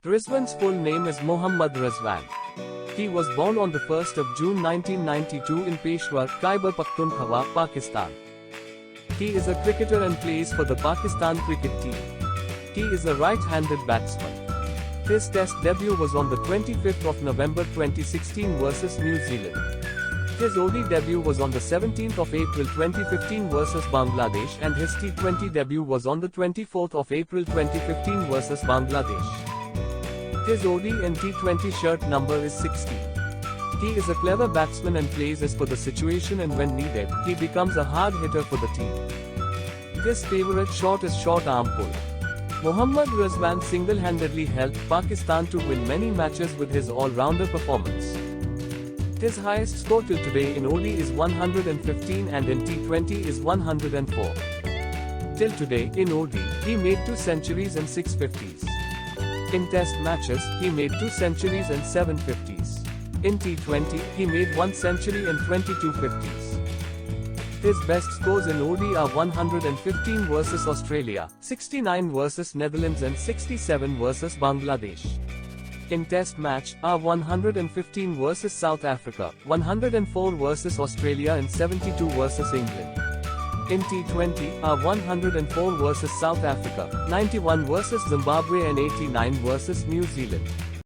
Rizwan's full name is Mohammad Rizwan. He was born on the 1st of June 1992 in Peshawar, Khyber Pakhtunkhwa, Pakistan. He is a cricketer and plays for the Pakistan cricket team. He is a right-handed batsman. His test debut was on the 25th of November 2016 versus New Zealand. His ODI debut was on the 17th of April 2015 versus Bangladesh, and his T20 debut was on the 24th of April 2015 versus Bangladesh. His ODI and T20 shirt number is 60. He is a clever batsman and plays as per the situation, and when needed, he becomes a hard hitter for the team. His favorite shot is short arm pull. Mohammad Rizwan single-handedly helped Pakistan to win many matches with his all-rounder performance. His highest score till today in ODI is 115 and in T20 is 104. Till today, in ODI, he made 2 centuries and 6 50s. In Test matches, he made 2 centuries and 7 50s. In T20, he made 1 century and 22 50s. His best scores in ODI are 115 versus Australia, 69 versus Netherlands and 67 versus Bangladesh. In Test match, are 115 versus South Africa, 104 versus Australia and 72 versus England. In T20, are 104 versus South Africa, 91 versus Zimbabwe and 89 versus New Zealand.